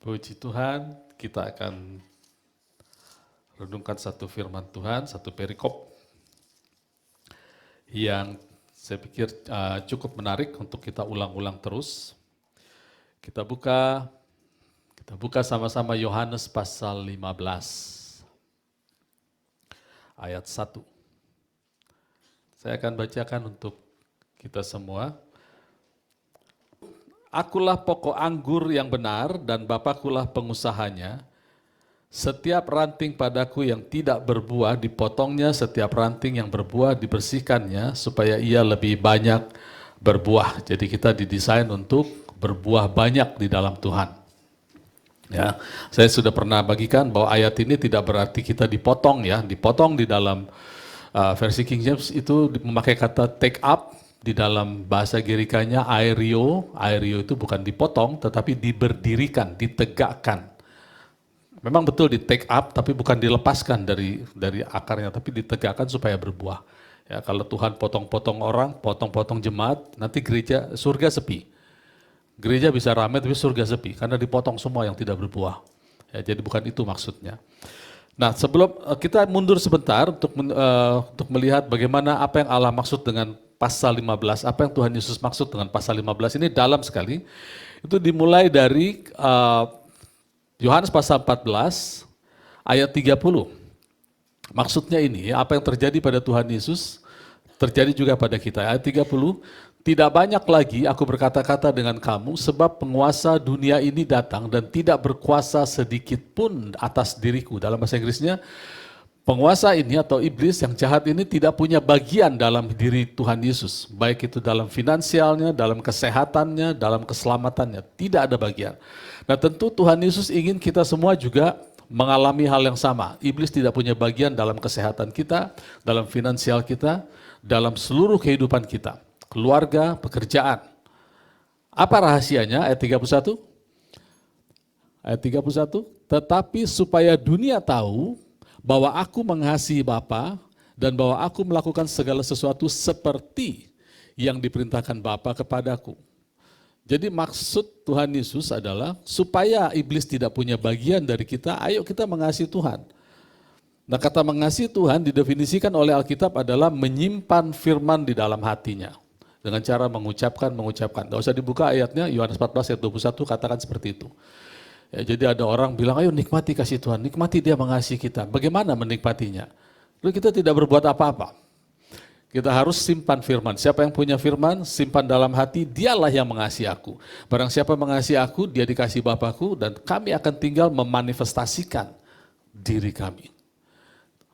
Puji Tuhan, kita akan renungkan satu firman Tuhan, satu perikop yang saya pikir cukup menarik untuk kita ulang-ulang terus. Kita buka sama-sama Yohanes pasal 15 ayat 1. Saya akan bacakan untuk kita semua. Akulah pokok anggur yang benar dan Bapakulah pengusahanya. Setiap ranting padaku yang tidak berbuah dipotongnya, setiap ranting yang berbuah dibersihkannya supaya ia lebih banyak berbuah. Jadi kita didesain untuk berbuah banyak di dalam Tuhan. Ya, saya sudah pernah bagikan bahwa ayat ini tidak berarti kita dipotong ya, dipotong di dalam versi King James itu memakai kata take up. Di dalam bahasa Gerikanya aerio itu bukan dipotong tetapi diberdirikan, ditegakkan. Memang betul di take up tapi bukan dilepaskan dari akarnya tapi ditegakkan supaya berbuah. Ya, kalau Tuhan potong-potong orang, potong-potong jemaat, nanti surga sepi. Gereja bisa ramai tapi surga sepi karena dipotong semua yang tidak berbuah. Ya, jadi bukan itu maksudnya. Nah, sebelum kita mundur sebentar untuk melihat bagaimana apa yang Allah maksud dengan pasal 15, apa yang Tuhan Yesus maksud dengan pasal 15 ini dalam sekali. Itu dimulai dari Yohanes pasal 14 ayat 30. Maksudnya ini, apa yang terjadi pada Tuhan Yesus terjadi juga pada kita. Ayat 30, tidak banyak lagi aku berkata-kata dengan kamu sebab penguasa dunia ini datang dan tidak berkuasa sedikit pun atas diriku. Dalam bahasa Inggrisnya, penguasa ini atau iblis yang jahat ini tidak punya bagian dalam diri Tuhan Yesus. Baik itu dalam finansialnya, dalam kesehatannya, dalam keselamatannya. Tidak ada bagian. Nah tentu Tuhan Yesus ingin kita semua juga mengalami hal yang sama. Iblis tidak punya bagian dalam kesehatan kita, dalam finansial kita, dalam seluruh kehidupan kita. Keluarga, pekerjaan. Apa rahasianya? Ayat 31. Ayat 31. Tetapi supaya dunia tahu bahwa aku mengasihi Bapa dan bahwa aku melakukan segala sesuatu seperti yang diperintahkan Bapa kepadaku. Jadi maksud Tuhan Yesus adalah supaya iblis tidak punya bagian dari kita, ayo kita mengasihi Tuhan. Nah kata mengasihi Tuhan didefinisikan oleh Alkitab adalah menyimpan firman di dalam hatinya. Dengan cara mengucapkan. Gak usah dibuka ayatnya, Yohanes 14 ayat 21 katakan seperti itu. Ya, jadi ada orang bilang, ayo nikmati kasih Tuhan, nikmati dia mengasihi kita. Bagaimana menikmatinya? Lalu kita tidak berbuat apa-apa. Kita harus simpan firman. Siapa yang punya firman, simpan dalam hati, dialah yang mengasihi aku. Barang siapa mengasihi aku, dia dikasihi Bapakku, dan kami akan tinggal memanifestasikan diri kami.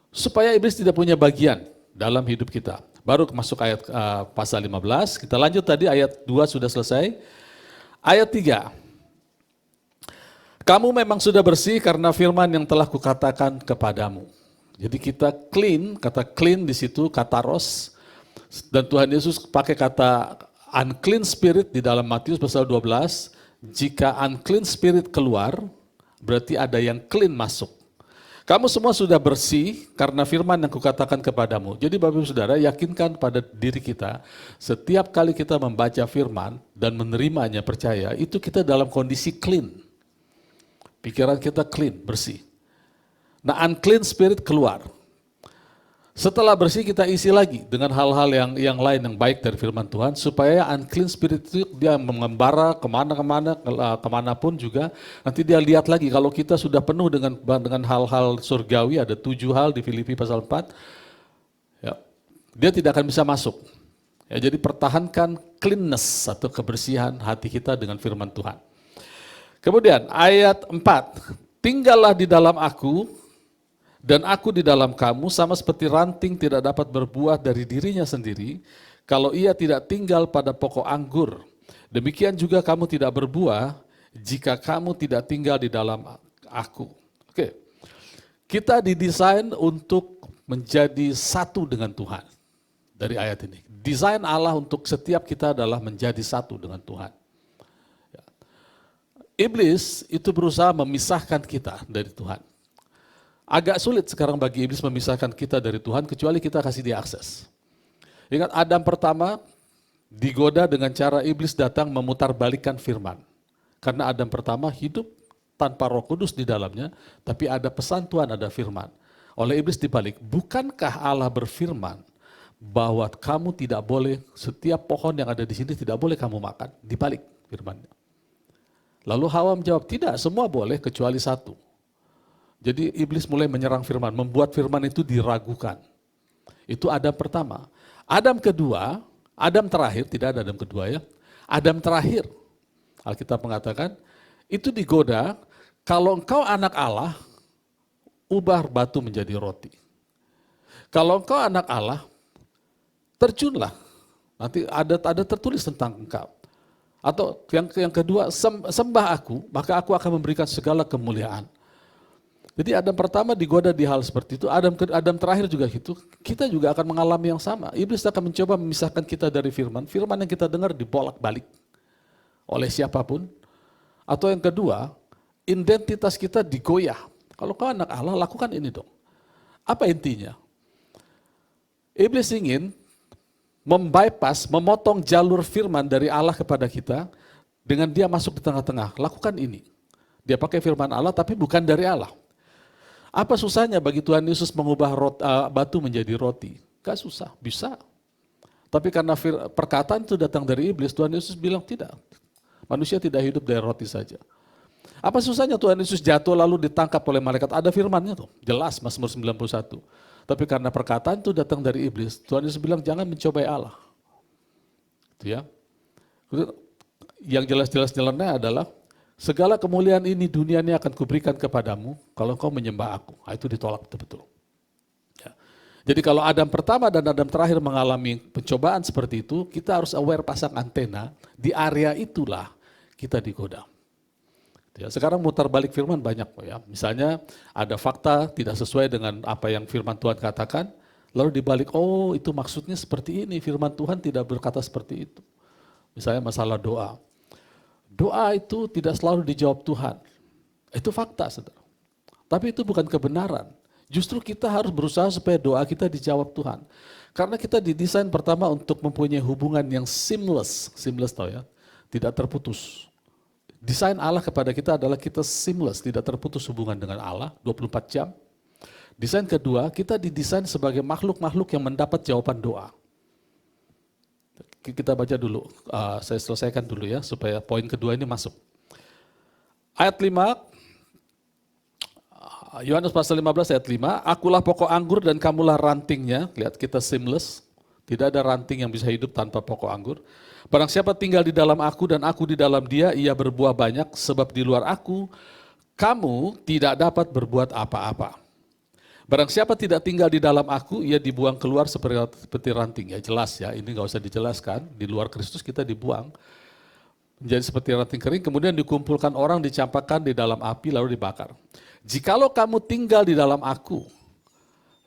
Supaya iblis tidak punya bagian dalam hidup kita. Baru masuk ayat pasal 15, kita lanjut tadi ayat 2 sudah selesai. Ayat 3. Kamu memang sudah bersih karena firman yang telah kukatakan kepadamu. Jadi kita clean, kata clean di situ kataros, dan Tuhan Yesus pakai kata unclean spirit di dalam Matius pasal 12. Jika unclean spirit keluar, berarti ada yang clean masuk. Kamu semua sudah bersih karena firman yang kukatakan kepadamu. Jadi Bapak Ibu Saudara, yakinkan pada diri kita, setiap kali kita membaca firman dan menerimanya, percaya, itu kita dalam kondisi clean. Pikiran kita clean, bersih. Nah unclean spirit keluar. Setelah bersih kita isi lagi dengan hal-hal yang lain yang baik dari firman Tuhan. Supaya unclean spirit itu dia mengembara kemanapun juga. Nanti dia lihat lagi kalau kita sudah penuh dengan hal-hal surgawi. Ada 7 hal di Filipi pasal 4. Ya, dia tidak akan bisa masuk. Ya, jadi pertahankan cleanness atau kebersihan hati kita dengan firman Tuhan. Kemudian ayat 4, tinggallah di dalam aku dan aku di dalam kamu sama seperti ranting tidak dapat berbuah dari dirinya sendiri kalau ia tidak tinggal pada pokok anggur. Demikian juga kamu tidak berbuah jika kamu tidak tinggal di dalam aku. Oke. Kita didesain untuk menjadi satu dengan Tuhan dari ayat ini. Desain Allah untuk setiap kita adalah menjadi satu dengan Tuhan. Iblis itu berusaha memisahkan kita dari Tuhan. Agak sulit sekarang bagi iblis memisahkan kita dari Tuhan kecuali kita kasih dia akses. Ingat Adam pertama digoda dengan cara iblis datang memutarbalikkan firman. Karena Adam pertama hidup tanpa Roh Kudus di dalamnya, tapi ada pesan Tuhan, ada firman. Oleh iblis dibalik, bukankah Allah berfirman bahwa kamu tidak boleh, setiap pohon yang ada di sini tidak boleh kamu makan? Dibalik firmannya. Lalu Hawa menjawab, tidak, semua boleh kecuali satu. Jadi iblis mulai menyerang firman, membuat firman itu diragukan. Itu Adam pertama. Adam kedua, Adam terakhir, tidak ada Adam kedua ya. Adam terakhir, Alkitab mengatakan, itu digoda, kalau engkau anak Allah, ubah batu menjadi roti. Kalau engkau anak Allah, terjunlah. Nanti ada tertulis tentang engkau. Atau yang kedua, sembah aku, maka aku akan memberikan segala kemuliaan. Jadi Adam pertama digoda di hal seperti itu, Adam terakhir juga gitu, kita juga akan mengalami yang sama. Iblis akan mencoba memisahkan kita dari firman, firman yang kita dengar dibolak-balik oleh siapapun. Atau yang kedua, identitas kita digoyah. Kalau kau anak Allah, lakukan ini dong. Apa intinya? Iblis ingin memotong jalur firman dari Allah kepada kita dengan dia masuk di tengah-tengah. Lakukan ini. Dia pakai firman Allah tapi bukan dari Allah. Apa susahnya bagi Tuhan Yesus mengubah batu menjadi roti? Gak susah, bisa. Tapi karena perkataan itu datang dari iblis, Tuhan Yesus bilang tidak. Manusia tidak hidup dari roti saja. Apa susahnya Tuhan Yesus jatuh lalu ditangkap oleh malaikat? Ada firmannya tuh, jelas Mazmur 91. Tapi karena perkataan itu datang dari iblis, Tuhan Yesus bilang jangan mencobai Allah. Itu ya. Yang jelas-jelas nyeleneh adalah segala kemuliaan ini dunia ini akan kuberikan kepadamu kalau kau menyembah aku. Nah, itu ditolak betul-betul. Ya. Jadi kalau Adam pertama dan Adam terakhir mengalami pencobaan seperti itu, kita harus aware pasang antena, di area itulah kita digoda. Ya, sekarang mutar balik firman banyak ya. Misalnya ada fakta tidak sesuai dengan apa yang firman Tuhan katakan, lalu dibalik, oh itu maksudnya seperti ini, firman Tuhan tidak berkata seperti itu. Misalnya masalah doa. Doa itu tidak selalu dijawab Tuhan. Itu fakta, saudara. Tapi itu bukan kebenaran. Justru kita harus berusaha supaya doa kita dijawab Tuhan. Karena kita didesain pertama untuk mempunyai hubungan yang seamless. Seamless tahu ya, tidak terputus. Desain Allah kepada kita adalah kita seamless, tidak terputus hubungan dengan Allah 24 jam. Desain kedua, kita didesain sebagai makhluk-makhluk yang mendapat jawaban doa. Kita baca dulu, saya selesaikan dulu ya, supaya poin kedua ini masuk. Ayat 5, Yohanes pasal 15 ayat 5, akulah pokok anggur dan kamulah rantingnya. Lihat kita seamless, tidak ada ranting yang bisa hidup tanpa pokok anggur. Barang siapa tinggal di dalam aku dan aku di dalam dia, ia berbuah banyak, sebab di luar aku, kamu tidak dapat berbuat apa-apa. Barang siapa tidak tinggal di dalam aku, ia dibuang keluar seperti ranting. Ya jelas ya, ini nggak usah dijelaskan. Di luar Kristus kita dibuang menjadi seperti ranting kering, kemudian dikumpulkan orang, dicampakkan di dalam api lalu dibakar. Jikalau kamu tinggal di dalam aku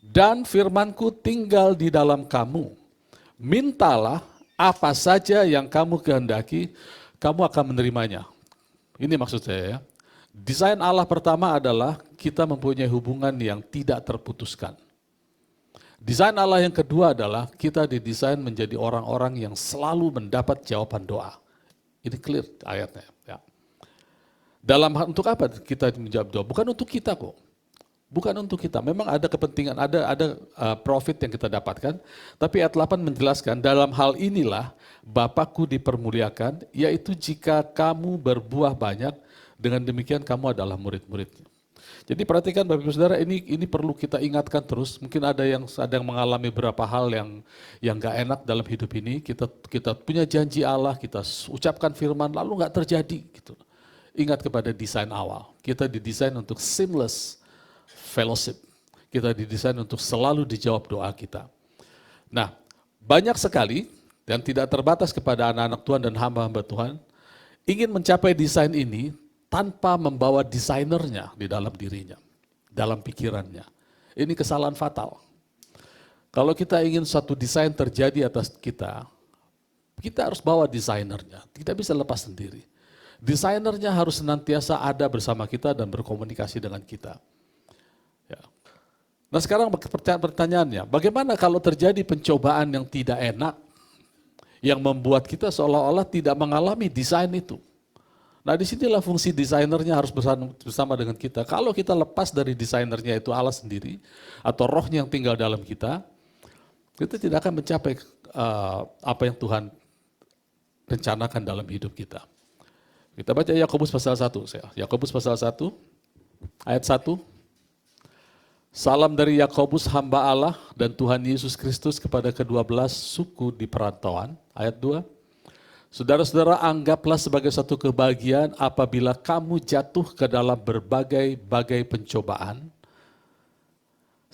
dan firmanku tinggal di dalam kamu, mintalah apa saja yang kamu kehendaki, kamu akan menerimanya. Ini maksud saya ya. Desain Allah pertama adalah kita mempunyai hubungan yang tidak terputuskan. Desain Allah yang kedua adalah kita didesain menjadi orang-orang yang selalu mendapat jawaban doa. Ini clear ayatnya. Ya. Untuk apa kita menjawab doa? Bukan untuk kita kok. Bukan untuk kita. Memang ada kepentingan, ada profit yang kita dapatkan. Tapi ayat 8 menjelaskan, dalam hal inilah Bapakku dipermuliakan, yaitu jika kamu berbuah banyak, dengan demikian kamu adalah murid-muridnya. Jadi perhatikan Bapak Ibu Saudara, ini perlu kita ingatkan terus. Mungkin ada yang mengalami beberapa hal yang gak enak dalam hidup ini. Kita punya janji Allah, kita ucapkan firman, lalu gak terjadi. Gitu. Ingat kepada desain awal. Kita didesain untuk seamless fellowship. Kita didesain untuk selalu dijawab doa kita. Nah, banyak sekali dan tidak terbatas kepada anak-anak Tuhan dan hamba-hamba Tuhan ingin mencapai desain ini tanpa membawa desainernya di dalam dirinya, dalam pikirannya. Ini kesalahan fatal. Kalau kita ingin suatu desain terjadi atas kita harus bawa desainernya, tidak bisa lepas sendiri. Desainernya harus senantiasa ada bersama kita dan berkomunikasi dengan kita. Ya. Nah sekarang pertanyaannya, bagaimana kalau terjadi pencobaan yang tidak enak, yang membuat kita seolah-olah tidak mengalami desain itu? Nah disinilah fungsi desainernya harus bersama dengan kita. Kalau kita lepas dari desainernya itu Allah sendiri, atau rohnya yang tinggal dalam kita tidak akan mencapai apa yang Tuhan rencanakan dalam hidup kita. Kita baca Yakobus pasal 1. Yakobus pasal 1, ayat 1. Salam dari Yakobus hamba Allah dan Tuhan Yesus Kristus kepada ke-12 suku di perantauan. Ayat 2. Saudara-saudara, anggaplah sebagai satu kebahagiaan apabila kamu jatuh ke dalam berbagai-bagai pencobaan.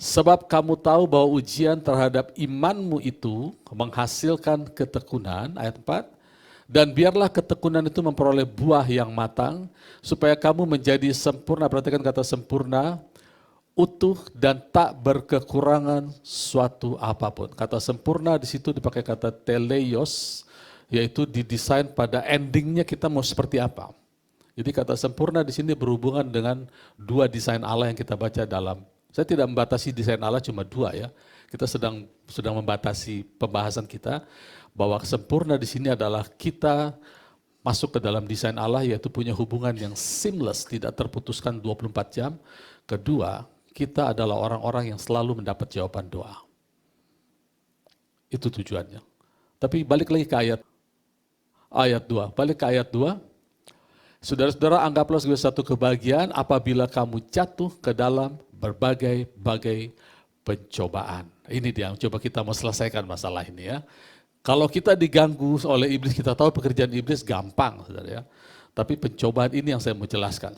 Sebab kamu tahu bahwa ujian terhadap imanmu itu menghasilkan ketekunan. Ayat 4. Dan biarlah ketekunan itu memperoleh buah yang matang, supaya kamu menjadi sempurna, perhatikan kata sempurna, utuh dan tak berkekurangan suatu apapun. Kata sempurna di situ dipakai kata teleios, yaitu didesain pada endingnya kita mau seperti apa. Jadi kata sempurna di sini berhubungan dengan dua desain Allah yang kita baca dalam. Saya tidak membatasi desain Allah cuma dua ya. Kita sedang membatasi pembahasan kita bahwa sempurna di sini adalah kita masuk ke dalam desain Allah, yaitu punya hubungan yang seamless, tidak terputuskan 24 jam. Kedua, kita adalah orang-orang yang selalu mendapat jawaban doa. Itu tujuannya. Tapi balik lagi ke ayat 2. Balik ke ayat 2. Saudara-saudara, anggaplah sebagai satu kebahagiaan apabila kamu jatuh ke dalam berbagai-bagai pencobaan. Ini dia, coba kita mau selesaikan masalah ini ya. Kalau kita diganggu oleh iblis, kita tahu pekerjaan iblis gampang, saudara ya. Tapi pencobaan ini yang saya mau jelaskan.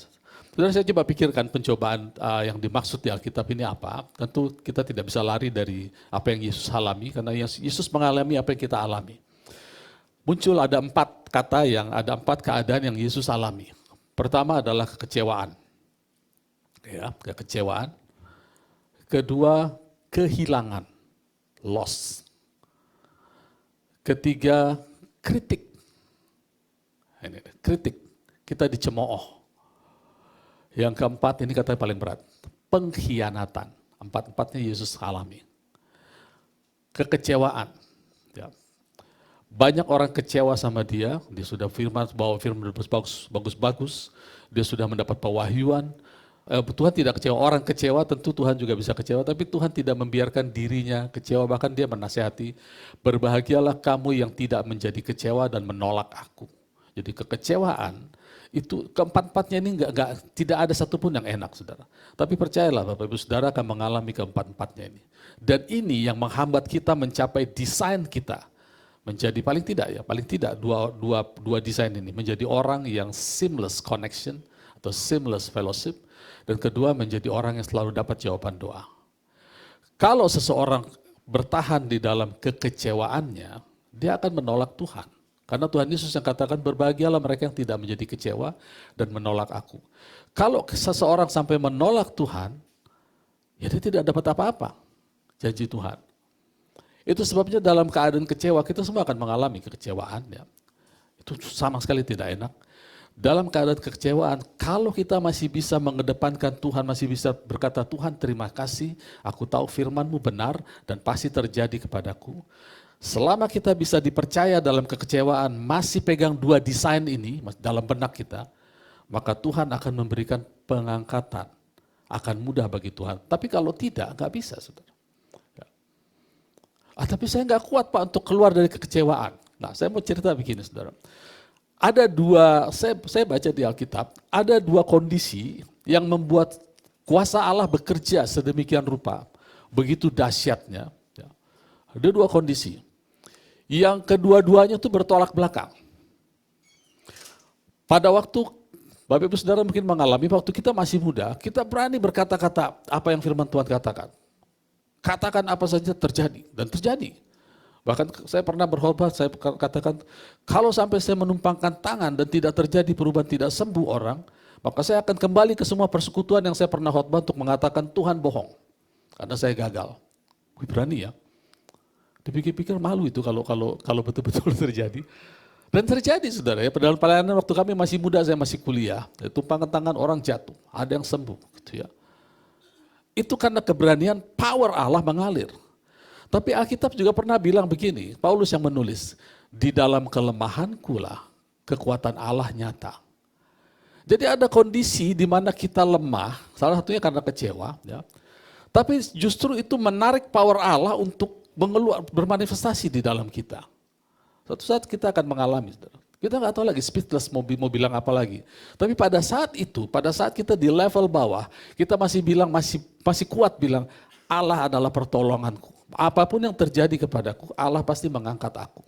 Saudara, saya coba pikirkan pencobaan yang dimaksud di Alkitab ini apa. Tentu kita tidak bisa lari dari apa yang Yesus alami, karena Yesus mengalami apa yang kita alami. Muncul ada 4 kata ada 4 keadaan yang Yesus alami. Pertama adalah kekecewaan. Ya, kekecewaan. Kedua, kehilangan, loss. Ketiga, kritik. Ini, kritik, kita dicemooh. Yang keempat, ini kata paling berat, pengkhianatan. 4-4-nya Yesus alami. Kekecewaan. Ya. Banyak orang kecewa sama dia sudah bawa firman bagus-bagus, dia sudah mendapat pewahyuan. Tuhan tidak kecewa, orang kecewa tentu Tuhan juga bisa kecewa, tapi Tuhan tidak membiarkan dirinya kecewa, bahkan dia menasihati, berbahagialah kamu yang tidak menjadi kecewa dan menolak aku. Jadi kekecewaan, itu keempat-empatnya ini tidak ada satupun yang enak, saudara. Tapi percayalah Bapak Ibu Saudara akan mengalami keempat-empatnya ini. Dan ini yang menghambat kita mencapai desain kita. Menjadi paling tidak dua desain ini. Menjadi orang yang seamless connection atau seamless fellowship. Dan kedua menjadi orang yang selalu dapat jawaban doa. Kalau seseorang bertahan di dalam kekecewaannya, dia akan menolak Tuhan. Karena Tuhan Yesus yang katakan berbahagialah mereka yang tidak menjadi kecewa dan menolak aku. Kalau seseorang sampai menolak Tuhan, ya dia tidak dapat apa-apa, janji Tuhan. Itu sebabnya dalam keadaan kecewa, kita semua akan mengalami kekecewaan. Ya. Itu sama sekali tidak enak. Dalam keadaan kekecewaan, kalau kita masih bisa mengedepankan Tuhan, masih bisa berkata, Tuhan terima kasih, aku tahu firman-Mu benar dan pasti terjadi kepadaku. Selama kita bisa dipercaya dalam kekecewaan, masih pegang dua desain ini dalam benak kita, maka Tuhan akan memberikan pengangkatan, akan mudah bagi Tuhan. Tapi kalau tidak, nggak bisa, saudara. Tapi saya nggak kuat Pak untuk keluar dari kekecewaan. Nah, saya mau cerita begini, saudara. Ada dua, saya baca di Alkitab, ada dua kondisi yang membuat kuasa Allah bekerja sedemikian rupa, begitu dahsyatnya. Ya. Ada dua kondisi, yang kedua-duanya itu bertolak belakang. Pada waktu, Bapak Ibu Saudara mungkin mengalami, waktu kita masih muda, kita berani berkata-kata apa yang firman Tuhan katakan. Katakan apa saja terjadi, dan terjadi. Bahkan saya pernah berkhotbah, saya katakan, kalau sampai saya menumpangkan tangan dan tidak terjadi perubahan, tidak sembuh orang, maka saya akan kembali ke semua persekutuan yang saya pernah khotbah untuk mengatakan Tuhan bohong. Karena saya gagal. Berani ya. Dipikir-pikir malu itu kalau betul-betul terjadi. Dan terjadi saudara ya, padahal pelayanan waktu kami masih muda, saya masih kuliah. Tumpangkan tangan orang jatuh, ada yang sembuh gitu ya. Itu karena keberanian power Allah mengalir. Tapi Alkitab juga pernah bilang begini, Paulus yang menulis, di dalam kelemahanku lah kekuatan Allah nyata. Jadi ada kondisi di mana kita lemah, salah satunya karena kecewa, ya. Tapi justru itu menarik power Allah untuk bermanifestasi di dalam kita. Suatu saat kita akan mengalami, kita nggak tahu lagi speechless mau bilang apa lagi. Tapi pada saat itu, pada saat kita di level bawah, kita masih bilang masih kuat bilang Allah adalah pertolonganku. Apapun yang terjadi kepadaku, Allah pasti mengangkat aku.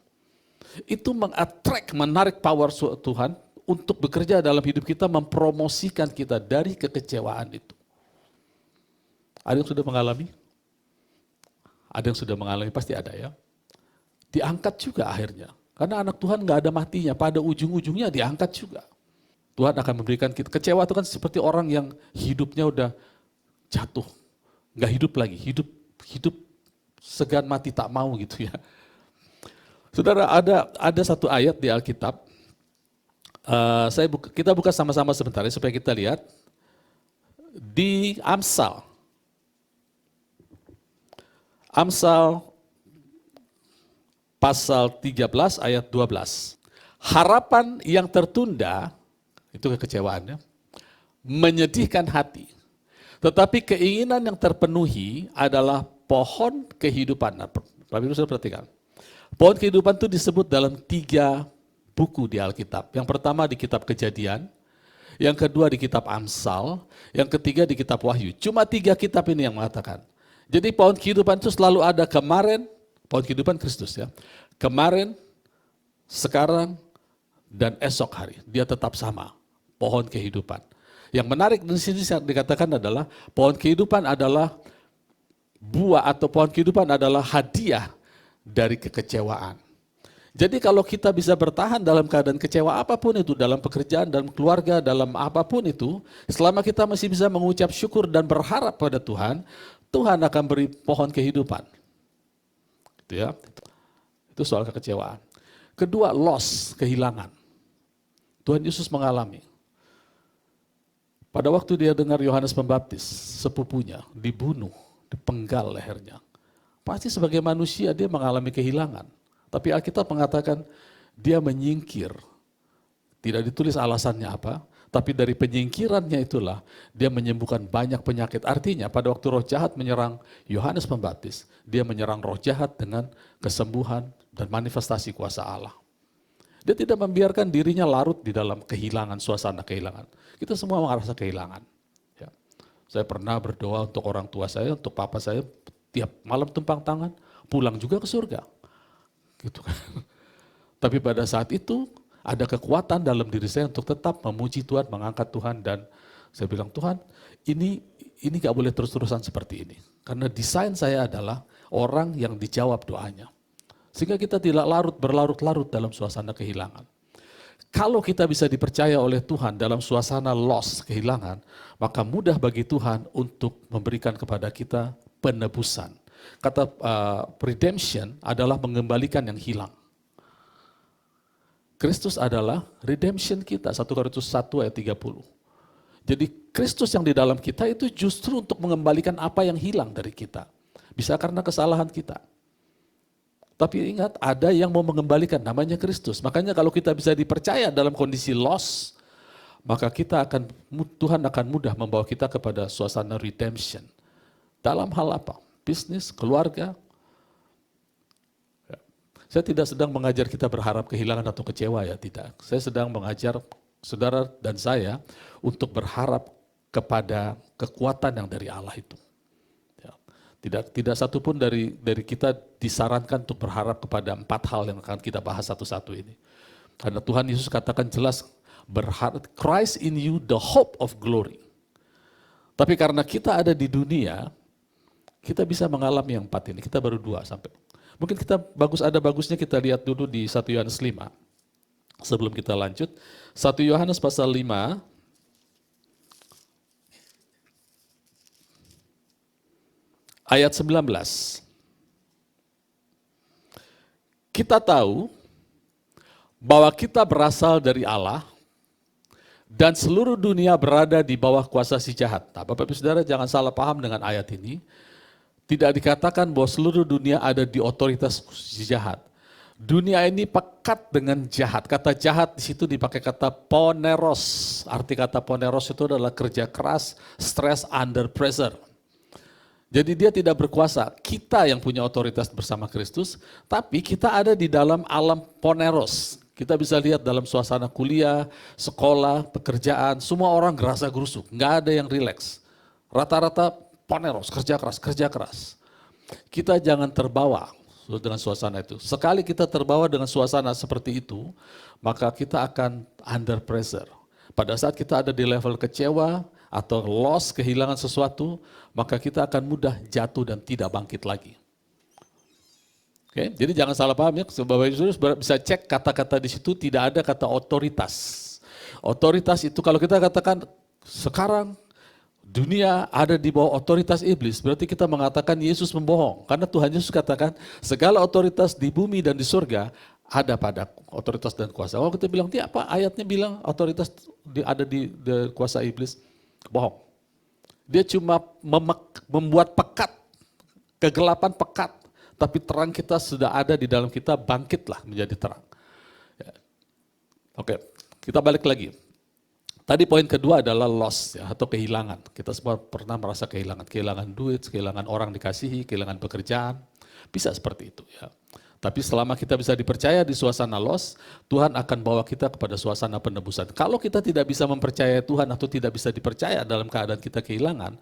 Itu mengattract, menarik power Tuhan untuk bekerja dalam hidup kita, mempromosikan kita dari kekecewaan itu. Ada yang sudah mengalami? Ada yang sudah mengalami, pasti ada ya. Diangkat juga akhirnya. Karena anak Tuhan nggak ada matinya, pada ujung-ujungnya diangkat juga. Tuhan akan memberikan kita. Kecewa itu kan seperti orang yang hidupnya udah jatuh, nggak hidup lagi, hidup segan mati tak mau gitu ya. Saudara, ada satu ayat di Alkitab. Kita buka sama-sama sebentar ya, supaya kita lihat di Amsal. Amsal pasal 13 ayat 12. Harapan yang tertunda, itu kekecewaannya, menyedihkan hati. Tetapi keinginan yang terpenuhi adalah pohon kehidupan. Nah, Bapak Ibu sudah perhatikan. Pohon kehidupan itu disebut dalam 3 buku di Alkitab. Yang pertama di kitab Kejadian, yang kedua di kitab Amsal, yang ketiga di kitab Wahyu. Cuma 3 kitab ini yang mengatakan. Jadi pohon kehidupan itu selalu ada kemarin, pohon kehidupan Kristus ya. Kemarin, sekarang, dan esok hari. Dia tetap sama, pohon kehidupan. Yang menarik di sini dikatakan adalah pohon kehidupan adalah buah atau pohon kehidupan adalah hadiah dari kekecewaan. Jadi kalau kita bisa bertahan dalam keadaan kecewa apapun itu, dalam pekerjaan, dalam keluarga, dalam apapun itu, selama kita masih bisa mengucap syukur dan berharap pada Tuhan, Tuhan akan beri pohon kehidupan. Gitu ya. Itu soal kekecewaan. Kedua, loss, kehilangan. Tuhan Yesus mengalami. Pada waktu dia dengar Yohanes Pembaptis, sepupunya dibunuh, dipenggal lehernya. Pasti sebagai manusia dia mengalami kehilangan. Tapi Alkitab mengatakan dia menyingkir. Tidak ditulis alasannya apa, tapi dari penyingkirannya itulah dia menyembuhkan banyak penyakit. Artinya pada waktu roh jahat menyerang Yohanes Pembaptis, dia menyerang roh jahat dengan kesembuhan dan manifestasi kuasa Allah. Dia tidak membiarkan dirinya larut di dalam kehilangan, suasana kehilangan. Kita semua merasa kehilangan. Ya. Saya pernah berdoa untuk orang tua saya, untuk papa saya, tiap malam tumpang tangan, pulang juga ke surga. Gitu kan. Tapi pada saat itu ada kekuatan dalam diri saya untuk tetap memuji Tuhan, mengangkat Tuhan, dan saya bilang, Tuhan, ini gak boleh terus-terusan seperti ini. Karena desain saya adalah orang yang dijawab doanya. Sehingga kita tidak berlarut-larut dalam suasana kehilangan. Kalau kita bisa dipercaya oleh Tuhan dalam suasana loss, kehilangan, maka mudah bagi Tuhan untuk memberikan kepada kita penebusan. Kata redemption adalah mengembalikan yang hilang. Kristus adalah redemption kita, 1 Korintus 1 ayat 30. Jadi Kristus yang di dalam kita itu justru untuk mengembalikan apa yang hilang dari kita. Bisa karena kesalahan kita. Tapi ingat, ada yang mau mengembalikan, namanya Kristus. Makanya kalau kita bisa dipercaya dalam kondisi loss, maka Tuhan akan mudah membawa kita kepada suasana redemption. Dalam hal apa? Bisnis, keluarga. Saya tidak sedang mengajar kita berharap kehilangan atau kecewa ya, tidak. Saya sedang mengajar saudara dan saya untuk berharap kepada kekuatan yang dari Allah itu. Tidak satupun dari kita disarankan untuk berharap kepada 4 hal yang akan kita bahas satu-satu ini. Karena Tuhan Yesus katakan jelas, Christ in you the hope of glory. Tapi karena kita ada di dunia, kita bisa mengalami yang 4 ini. Kita baru 2 sampai. Mungkin ada bagusnya kita lihat dulu di 1 Yohanes 5. Sebelum kita lanjut, 1 Yohanes pasal 5, ayat 19. Kita tahu bahwa kita berasal dari Allah dan seluruh dunia berada di bawah kuasa si jahat. Nah, Bapak Ibu Saudara jangan salah paham dengan ayat ini. Tidak dikatakan bahwa seluruh dunia ada di otoritas si jahat. Dunia ini pekat dengan jahat. Kata jahat di situ dipakai kata poneros. Arti kata poneros itu adalah kerja keras, stress under pressure. Jadi dia tidak berkuasa. Kita yang punya otoritas bersama Kristus, tapi kita ada di dalam alam poneros. Kita bisa lihat dalam suasana kuliah, sekolah, pekerjaan, semua orang gerasa gerusuk, nggak ada yang rileks. Rata-rata poneros, kerja keras, kerja keras. Kita jangan terbawa dengan suasana itu. Sekali kita terbawa dengan suasana seperti itu, maka kita akan under pressure. Pada saat kita ada di level kecewa atau loss, kehilangan sesuatu, maka kita akan mudah jatuh dan tidak bangkit lagi. Oke, jadi jangan salah paham ya, Bapak Ibu Saudara bisa cek kata-kata di situ tidak ada kata otoritas. Otoritas itu kalau kita katakan sekarang dunia ada di bawah otoritas iblis, berarti kita mengatakan Yesus membohong. Karena Tuhan Yesus katakan segala otoritas di bumi dan di surga ada pada otoritas dan kuasa. Kalau kita bilang, apa ayatnya bilang otoritas ada di kuasa iblis? Bohong. Dia cuma membuat pekat, kegelapan pekat. Tapi terang kita sudah ada di dalam kita, bangkitlah menjadi terang. Ya. Oke, kita balik lagi. Tadi poin kedua adalah loss ya, atau kehilangan. Kita semua pernah merasa kehilangan. Kehilangan duit, kehilangan orang dikasihi, kehilangan pekerjaan. Bisa seperti itu ya. Tapi selama kita bisa dipercaya di suasana loss, Tuhan akan bawa kita kepada suasana penebusan. Kalau kita tidak bisa mempercayai Tuhan atau tidak bisa dipercaya dalam keadaan kita kehilangan,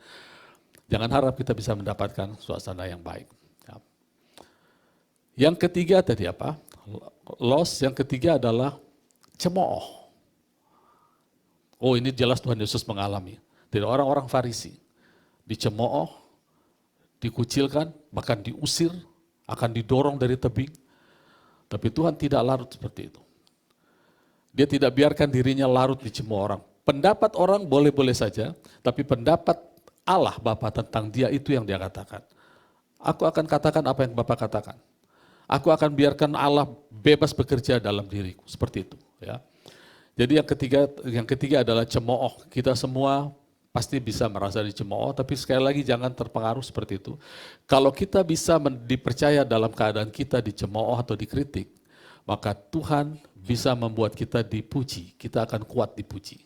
jangan harap kita bisa mendapatkan suasana yang baik. Ya. Yang ketiga tadi apa? Loss, yang ketiga adalah cemooh. Oh, ini jelas Tuhan Yesus mengalami. Dari orang-orang Farisi, dicemooh, dikucilkan, bahkan diusir, akan didorong dari tebing. Tapi Tuhan tidak larut seperti itu. Dia tidak biarkan dirinya larut dicemooh orang. Pendapat orang boleh-boleh saja, tapi pendapat Allah Bapa tentang dia itu yang dia katakan. Aku akan katakan apa yang Bapa katakan. Aku akan biarkan Allah bebas bekerja dalam diriku, seperti itu. Ya. Jadi yang ketiga adalah cemooh. Kita semua pasti bisa merasa dicemooh, tapi sekali lagi jangan terpengaruh seperti itu. Kalau kita bisa dipercaya dalam keadaan kita dicemooh atau dikritik, maka Tuhan bisa membuat kita dipuji, kita akan kuat dipuji.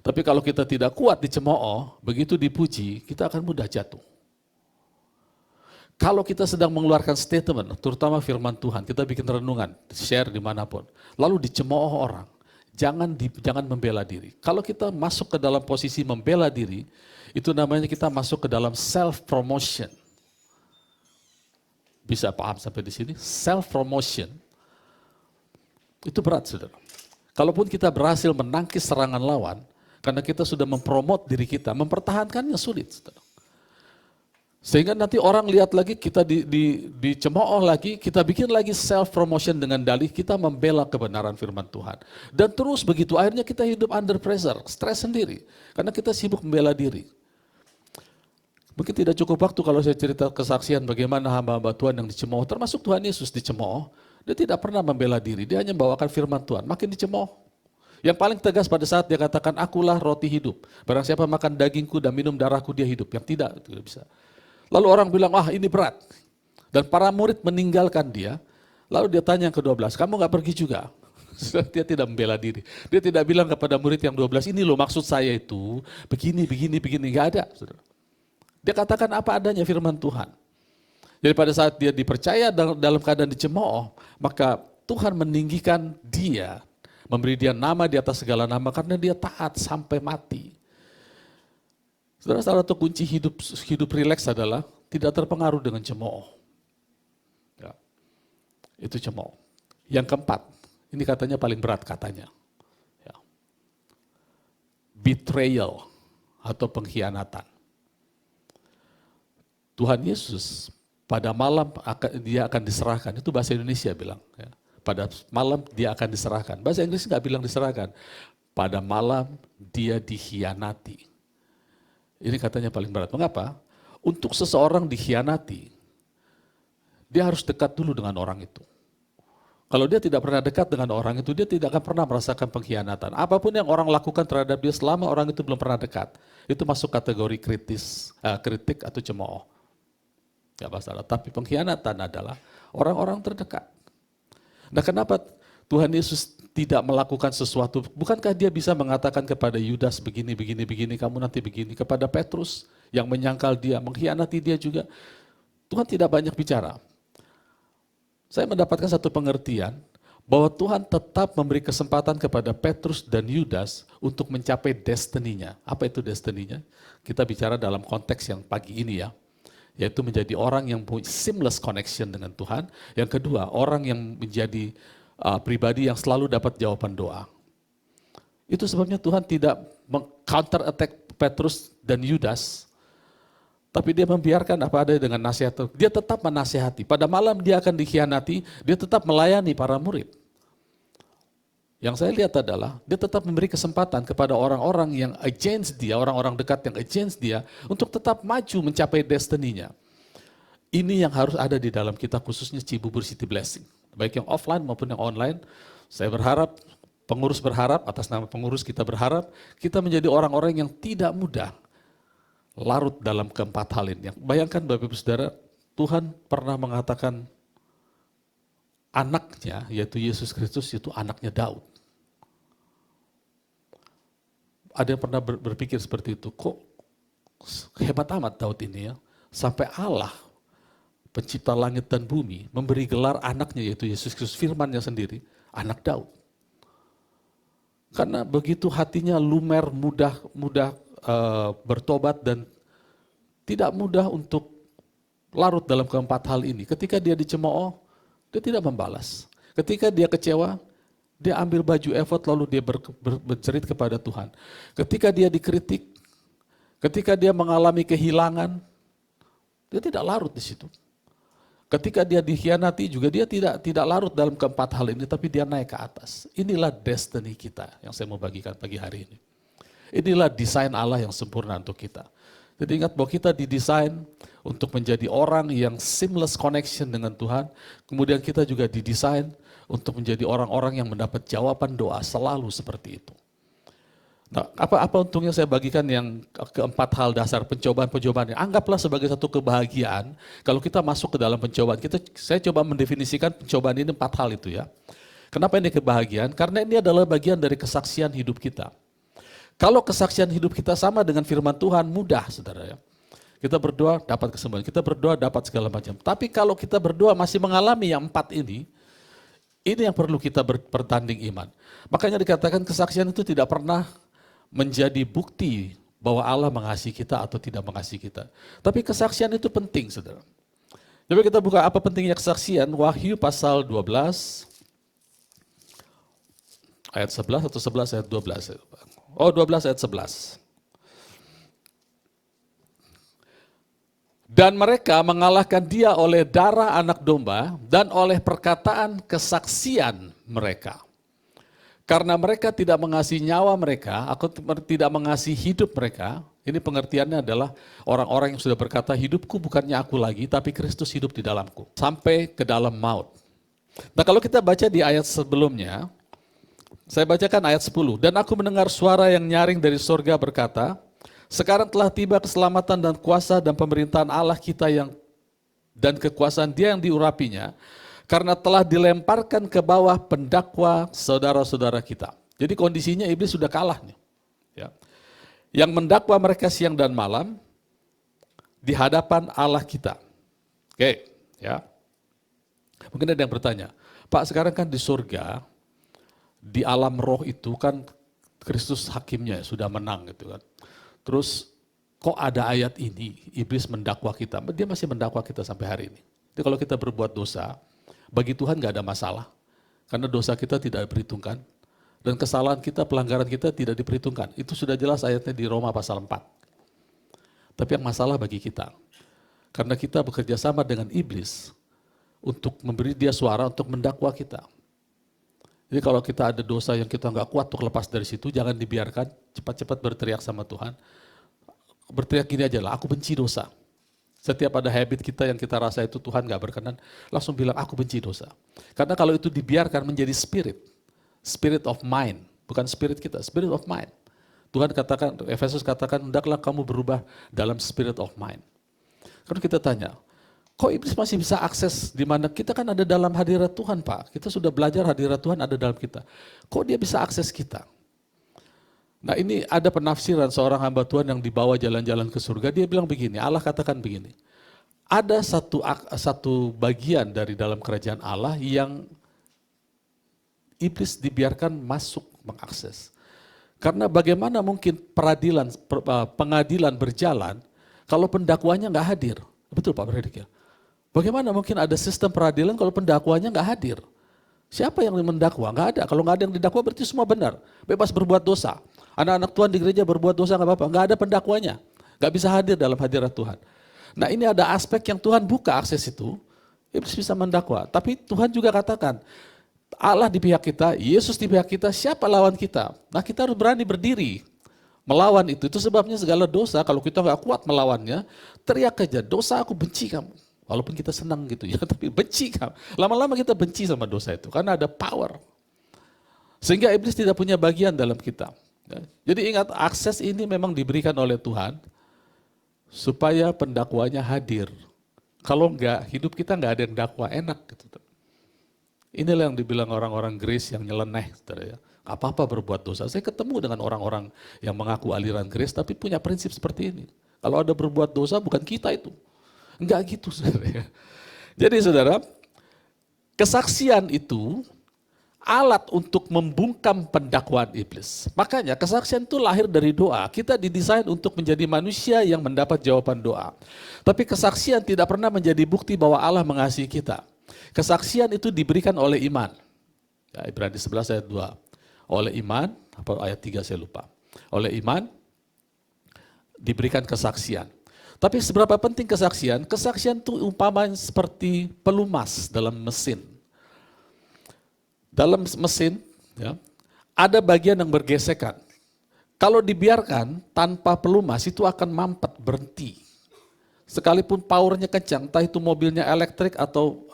Tapi kalau kita tidak kuat dicemooh, begitu dipuji, kita akan mudah jatuh. Kalau kita sedang mengeluarkan statement, terutama firman Tuhan, kita bikin renungan, share dimanapun, lalu dicemooh orang, jangan membela diri. Kalau kita masuk ke dalam posisi membela diri, itu namanya kita masuk ke dalam self-promotion. Bisa paham sampai di sini? Self-promotion, itu berat, saudara. Kalaupun kita berhasil menangkis serangan lawan, karena kita sudah mempromot diri kita, mempertahankannya sulit, saudara. Sehingga nanti orang lihat lagi kita dicemooh lagi, kita bikin lagi self promotion dengan dalih kita membela kebenaran firman Tuhan. Dan terus begitu akhirnya kita hidup under pressure, stres sendiri karena kita sibuk membela diri. Mungkin tidak cukup waktu kalau saya cerita kesaksian bagaimana hamba-hamba Tuhan yang dicemooh, termasuk Tuhan Yesus dicemooh, dia tidak pernah membela diri, dia hanya membawakan firman Tuhan, makin dicemooh. Yang paling tegas pada saat dia katakan, akulah roti hidup, barang siapa makan dagingku dan minum darahku dia hidup, yang tidak bisa. Lalu orang bilang, ini berat. Dan para murid meninggalkan dia. Lalu dia tanya yang ke-12, kamu gak pergi juga? Dia tidak membela diri. Dia tidak bilang kepada murid yang 12, ini loh maksud saya itu, begini, gak ada. Dia katakan apa adanya firman Tuhan. Jadi pada saat dia dipercaya dalam keadaan dicemooh, maka Tuhan meninggikan dia, memberi dia nama di atas segala nama, karena dia taat sampai mati. Saudara, salah satu kunci hidup rileks adalah tidak terpengaruh dengan cemooh. Ya, itu cemooh. Yang keempat, ini katanya paling berat katanya. Ya. Betrayal atau pengkhianatan. Tuhan Yesus pada malam dia akan diserahkan, itu bahasa Indonesia bilang. Ya. Pada malam dia akan diserahkan. Bahasa Inggris nggak bilang diserahkan. Pada malam dia dikhianati. Ini katanya paling berat. Mengapa? Untuk seseorang dikhianati, dia harus dekat dulu dengan orang itu. Kalau dia tidak pernah dekat dengan orang itu, dia tidak akan pernah merasakan pengkhianatan. Apapun yang orang lakukan terhadap dia selama orang itu belum pernah dekat, itu masuk kategori kritik atau cemooh. Gak masalah. Tapi pengkhianatan adalah orang-orang terdekat. Nah, kenapa Tuhan Yesus tidak melakukan sesuatu? Bukankah dia bisa mengatakan kepada Yudas begini, begini, begini, kamu nanti begini. Kepada Petrus yang menyangkal dia, mengkhianati dia juga. Tuhan tidak banyak bicara. Saya mendapatkan satu pengertian bahwa Tuhan tetap memberi kesempatan kepada Petrus dan Yudas untuk mencapai destininya. Apa itu destininya? Kita bicara dalam konteks yang pagi ini ya, yaitu menjadi orang yang punya seamless connection dengan Tuhan. Yang kedua, orang yang menjadi pribadi yang selalu dapat jawaban doa. Itu sebabnya Tuhan tidak counter attack Petrus dan Yudas, tapi dia membiarkan apa ada dengan nasihat. Dia tetap menasihati. Pada malam dia akan dikhianati, dia tetap melayani para murid. Yang saya lihat adalah dia tetap memberi kesempatan kepada orang-orang yang against dia, orang-orang dekat yang against dia, untuk tetap maju mencapai destininya. Ini yang harus ada di dalam kita, khususnya Cibubur City Blessing. Baik yang offline maupun yang online. Saya berharap, pengurus berharap, atas nama pengurus kita berharap, kita menjadi orang-orang yang tidak mudah larut dalam keempat hal ini. Bayangkan Bapak Ibu Saudara, Tuhan pernah mengatakan anaknya, yaitu Yesus Kristus, itu anaknya Daud. Ada yang pernah berpikir seperti itu, kok hebat amat Daud ini ya, sampai Allah, pencipta langit dan bumi, memberi gelar anaknya, yaitu Yesus Kristus, firman-Nya sendiri, anak Daud. Karena begitu hatinya lumer, mudah bertobat dan tidak mudah untuk larut dalam keempat hal ini. Ketika dia dicemooh, dia tidak membalas. Ketika dia kecewa, dia ambil baju efod lalu dia bercerit kepada Tuhan. Ketika dia dikritik, ketika dia mengalami kehilangan, dia tidak larut di situ. Ketika dia dikhianati juga dia tidak larut dalam keempat hal ini, tapi dia naik ke atas. Inilah destiny kita yang saya mau bagikan pagi hari ini. Inilah desain Allah yang sempurna untuk kita. Jadi ingat bahwa kita didesain untuk menjadi orang yang seamless connection dengan Tuhan. Kemudian kita juga didesain untuk menjadi orang-orang yang mendapat jawaban doa selalu seperti itu. Nah, apa untungnya saya bagikan yang keempat hal dasar pencobaan-pencobaan. Anggaplah sebagai satu kebahagiaan kalau kita masuk ke dalam pencobaan. Saya coba mendefinisikan pencobaan ini 4 hal itu ya. Kenapa ini kebahagiaan? Karena ini adalah bagian dari kesaksian hidup kita. Kalau kesaksian hidup kita sama dengan firman Tuhan, mudah saudara ya. Kita berdoa dapat kesembuhan, kita berdoa dapat segala macam. Tapi kalau kita berdoa masih mengalami yang 4 ini yang perlu kita bertanding iman. Makanya dikatakan kesaksian itu tidak pernah menjadi bukti bahwa Allah mengasihi kita atau tidak mengasihi kita. Tapi kesaksian itu penting saudara. Coba kita buka apa pentingnya kesaksian, Wahyu pasal 12, ayat 11 atau 11 ayat 12. 12 ayat 11. Dan mereka mengalahkan dia oleh darah anak domba dan oleh perkataan kesaksian mereka. Karena mereka tidak mengasihi nyawa mereka, aku tidak mengasihi hidup mereka. Ini pengertiannya adalah orang-orang yang sudah berkata, hidupku bukannya aku lagi, tapi Kristus hidup di dalamku. Sampai ke dalam maut. Nah kalau kita baca di ayat sebelumnya, saya bacakan ayat 10. Dan aku mendengar suara yang nyaring dari surga berkata, sekarang telah tiba keselamatan dan kuasa dan pemerintahan Allah kita dan kekuasaan dia yang diurapinya, karena telah dilemparkan ke bawah pendakwa saudara-saudara kita. Jadi kondisinya iblis sudah kalah nih. Ya. Yang mendakwa mereka siang dan malam di hadapan Allah kita. Oke, ya. Mungkin ada yang bertanya, Pak sekarang kan di surga, di alam roh itu kan Kristus hakimnya sudah menang gitu kan. Terus kok ada ayat ini, iblis mendakwa kita, dia masih mendakwa kita sampai hari ini. Jadi kalau kita berbuat dosa, bagi Tuhan gak ada masalah. Karena dosa kita tidak diperhitungkan. Dan kesalahan kita, pelanggaran kita tidak diperhitungkan. Itu sudah jelas ayatnya di Roma pasal 4. Tapi yang masalah bagi kita. Karena kita bekerja sama dengan iblis untuk memberi dia suara untuk mendakwa kita. Jadi kalau kita ada dosa yang kita nggak kuat untuk lepas dari situ, jangan dibiarkan, cepat-cepat berteriak sama Tuhan. Berteriak gini aja lah, aku benci dosa. Setiap ada habit kita yang kita rasa itu Tuhan nggak berkenan, langsung bilang aku benci dosa. Karena kalau itu dibiarkan menjadi spirit of mind, bukan spirit kita, spirit of mind. Tuhan katakan, Efesus katakan, hendaklah kamu berubah dalam spirit of mind. Kalau kita tanya, Kok iblis masih bisa akses di mana kita kan ada dalam hadirat Tuhan, Pak. Kita sudah belajar hadirat Tuhan ada dalam kita. Kok dia bisa akses kita? Nah, ini ada penafsiran seorang hamba Tuhan yang dibawa jalan-jalan ke surga. Dia bilang begini, Allah katakan begini. Ada satu bagian dari dalam kerajaan Allah yang iblis dibiarkan masuk mengakses. Karena bagaimana mungkin pengadilan berjalan kalau pendakwanya nggak hadir? Betul Pak Predik ya? Bagaimana mungkin ada sistem peradilan kalau pendakwanya nggak hadir? Siapa yang mendakwa? Nggak ada. Kalau nggak ada yang didakwa berarti semua benar. Bebas berbuat dosa. Anak-anak Tuhan di gereja berbuat dosa nggak apa-apa. Nggak ada pendakwanya. Nggak bisa hadir dalam hadirat Tuhan. Nah, ini ada aspek yang Tuhan buka akses itu. Iblis bisa mendakwa. Tapi Tuhan juga katakan, Allah di pihak kita, Yesus di pihak kita, siapa lawan kita? Nah, kita harus berani berdiri melawan itu. Itu sebabnya segala dosa, kalau kita nggak kuat melawannya, teriak aja, dosa aku benci kamu. Walaupun kita senang gitu ya, tapi benci kamu. Lama-lama kita benci sama dosa itu, karena ada power. Sehingga iblis tidak punya bagian dalam kita. Jadi ingat, akses ini memang diberikan oleh Tuhan, supaya pendakwanya hadir. Kalau enggak, hidup kita enggak ada yang dakwa enak. Gitu. Inilah yang dibilang orang-orang Grace yang nyeleneh. Saudara ya. Gak apa-apa berbuat dosa. Saya ketemu dengan orang-orang yang mengaku aliran Grace, tapi punya prinsip seperti ini. Kalau ada berbuat dosa, bukan kita itu. Enggak gitu, saudara ya. Jadi saudara, kesaksian itu alat untuk membungkam pendakwaan iblis. Makanya kesaksian itu lahir dari doa. Kita didesain untuk menjadi manusia yang mendapat jawaban doa. Tapi kesaksian tidak pernah menjadi bukti bahwa Allah mengasihi kita. Kesaksian itu diberikan oleh iman. Ya, Ibrani 11 ayat 2. Oleh iman, apa ayat 3 saya lupa. Oleh iman diberikan kesaksian. Tapi seberapa penting kesaksian? Kesaksian itu umpamanya seperti pelumas dalam mesin. Dalam mesin ya, ada bagian yang bergesekan. Kalau dibiarkan tanpa pelumas itu akan mampet, berhenti. Sekalipun powernya kencang, entah itu mobilnya elektrik atau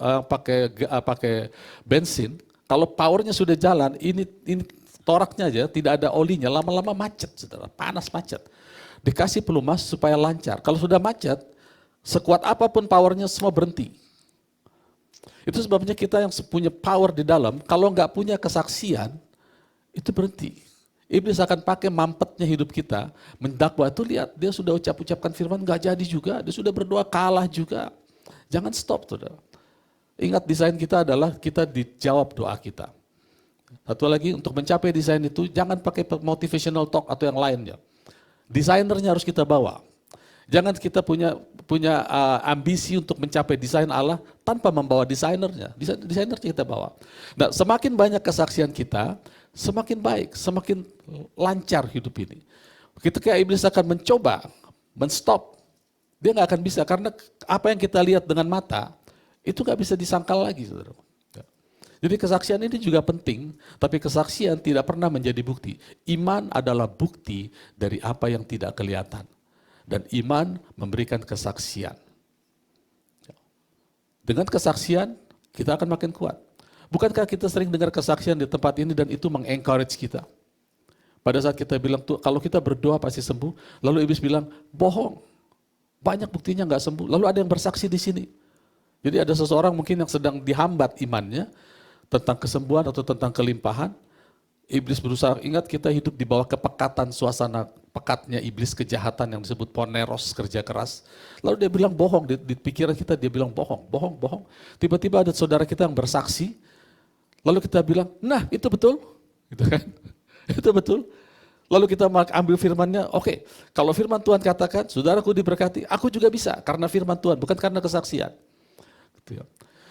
pakai bensin, kalau powernya sudah jalan, ini toraknya aja tidak ada olinya, lama-lama macet, saudara, panas macet. Dikasih pelumas supaya lancar. Kalau sudah macet, sekuat apapun powernya semua berhenti. Itu sebabnya kita yang punya power di dalam, kalau nggak punya kesaksian, itu berhenti. Iblis akan pakai mampetnya hidup kita, mendakwa itu lihat, dia sudah ucapkan firman, nggak jadi juga, dia sudah berdoa kalah juga. Jangan stop, saudara. Ingat desain kita adalah kita dijawab doa kita. Satu lagi, untuk mencapai desain itu, jangan pakai motivational talk atau yang lainnya. Desainernya harus kita bawa. Jangan kita punya ambisi untuk mencapai desain Allah tanpa membawa desainernya. Desainernya kita bawa. Nah, semakin banyak kesaksian kita, semakin baik, semakin lancar hidup ini. Ketika iblis akan mencoba, menstop, dia nggak akan bisa karena apa yang kita lihat dengan mata itu nggak bisa disangkal lagi, saudara. Jadi kesaksian ini juga penting, tapi kesaksian tidak pernah menjadi bukti. Iman adalah bukti dari apa yang tidak kelihatan. Dan iman memberikan kesaksian. Dengan kesaksian, kita akan makin kuat. Bukankah kita sering dengar kesaksian di tempat ini dan itu meng-encourage kita? Pada saat kita bilang, tuh, kalau kita berdoa pasti sembuh, lalu iblis bilang, bohong. Banyak buktinya nggak sembuh. Lalu ada yang bersaksi di sini. Jadi ada seseorang mungkin yang sedang dihambat imannya, tentang kesembuhan atau tentang kelimpahan, iblis berusaha, ingat kita hidup di bawah kepekatan suasana pekatnya iblis kejahatan yang disebut poneros, kerja keras. Lalu dia bilang bohong, di pikiran kita dia bilang bohong, bohong, bohong. Tiba-tiba ada saudara kita yang bersaksi, lalu kita bilang, nah itu betul, gitu kan? Itu betul. Lalu kita ambil firmannya, oke, kalau firman Tuhan katakan, saudaraku diberkati, aku juga bisa, karena firman Tuhan, bukan karena kesaksian. Gitu ya.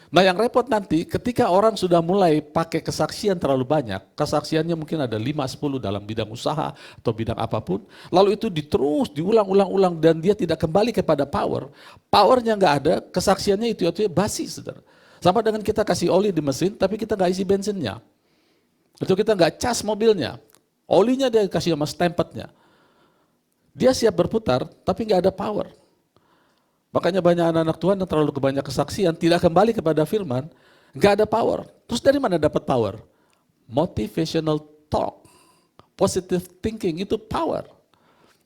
Nah yang repot nanti ketika orang sudah mulai pakai kesaksian terlalu banyak, kesaksiannya mungkin ada 5-10 dalam bidang usaha atau bidang apapun, lalu itu terus diulang-ulang dan dia tidak kembali kepada power, powernya nggak ada, kesaksiannya itu basi, saudara. Sama dengan kita kasih oli di mesin tapi kita nggak isi bensinnya, atau kita nggak cas mobilnya, olinya dia kasih sama stempetnya, dia siap berputar tapi nggak ada power. Makanya banyak anak-anak Tuhan yang terlalu banyak kesaksian, tidak kembali kepada firman, nggak ada power. Terus dari mana dapat power? Motivational talk, positive thinking itu power.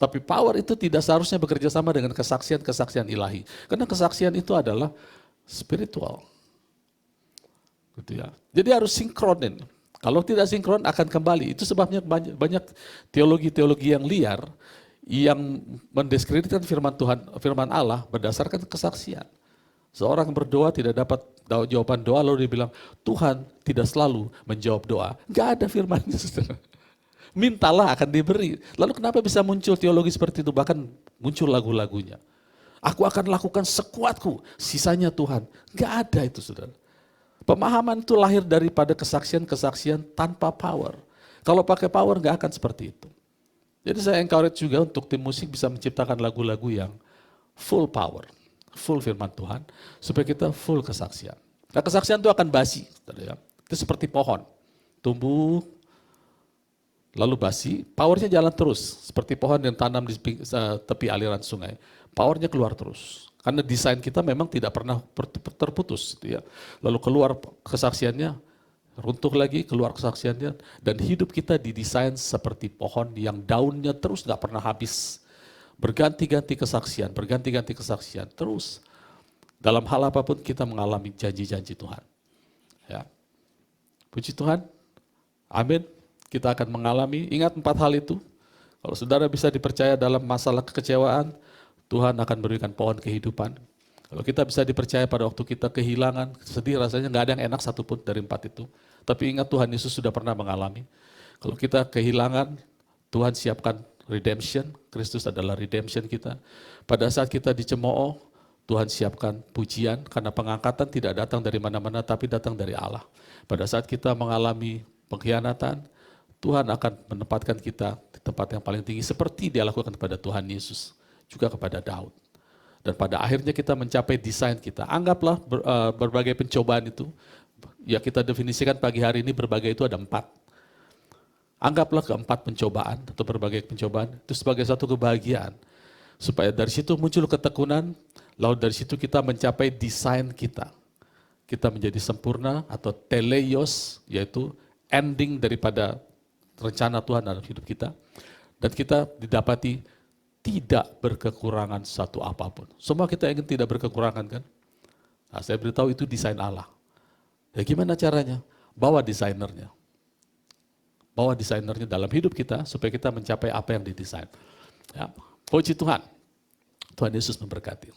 Tapi power itu tidak seharusnya bekerja sama dengan kesaksian-kesaksian ilahi. Karena kesaksian itu adalah spiritual. Gitu ya. Jadi harus sinkronin. Kalau tidak sinkron akan kembali. Itu sebabnya banyak teologi-teologi yang liar yang mendiskreditkan firman Tuhan, firman Allah berdasarkan kesaksian. Seorang berdoa tidak dapat jawaban doa lalu dia bilang, Tuhan tidak selalu menjawab doa. Enggak ada firmannya, saudara. Mintalah akan diberi. Lalu kenapa bisa muncul teologi seperti itu? Bahkan muncul lagu-lagunya. Aku akan lakukan sekuatku, sisanya Tuhan. Enggak ada itu, saudara. Pemahaman itu lahir daripada kesaksian-kesaksian tanpa power. Kalau pakai power enggak akan seperti itu. Jadi saya encourage juga untuk tim musik bisa menciptakan lagu-lagu yang full power, full firman Tuhan, supaya kita full kesaksian. Nah kesaksian itu akan basi, ya. Itu seperti pohon, tumbuh, lalu basi, powernya jalan terus, seperti pohon yang tanam di tepi aliran sungai, powernya keluar terus. Karena desain kita memang tidak pernah terputus, ya. Lalu keluar kesaksiannya, runtuh lagi, keluar kesaksiannya, dan hidup kita didesain seperti pohon yang daunnya terus nggak pernah habis. Berganti-ganti kesaksian, terus. Dalam hal apapun kita mengalami janji-janji Tuhan. Ya. Puji Tuhan, amin. Kita akan mengalami, ingat 4 hal itu. Kalau saudara bisa dipercaya dalam masalah kekecewaan, Tuhan akan berikan pohon kehidupan. Kalau kita bisa dipercaya pada waktu kita kehilangan, sedih rasanya nggak ada yang enak satupun dari 4 itu. Tapi ingat Tuhan Yesus sudah pernah mengalami. Kalau kita kehilangan, Tuhan siapkan redemption, Kristus adalah redemption kita. Pada saat kita dicemooh, Tuhan siapkan pujian, karena pengangkatan tidak datang dari mana-mana, tapi datang dari Allah. Pada saat kita mengalami pengkhianatan, Tuhan akan menempatkan kita di tempat yang paling tinggi, seperti Dia lakukan kepada Tuhan Yesus, juga kepada Daud. Dan pada akhirnya kita mencapai desain kita. Anggaplah berbagai pencobaan itu, ya kita definisikan pagi hari ini berbagai itu ada 4. Anggaplah keempat pencobaan atau berbagai pencobaan itu sebagai satu kebahagiaan. Supaya dari situ muncul ketekunan, lalu dari situ kita mencapai desain kita. Kita menjadi sempurna atau teleios, yaitu ending daripada rencana Tuhan dalam hidup kita. Dan kita didapati tidak berkekurangan satu apapun. Semua kita ingin tidak berkekurangan kan? Nah, saya beritahu itu desain Allah. Ya gimana caranya? Bawa desainernya. Bawa desainernya dalam hidup kita supaya kita mencapai apa yang didesain. Ya, puji Tuhan. Tuhan Yesus memberkati.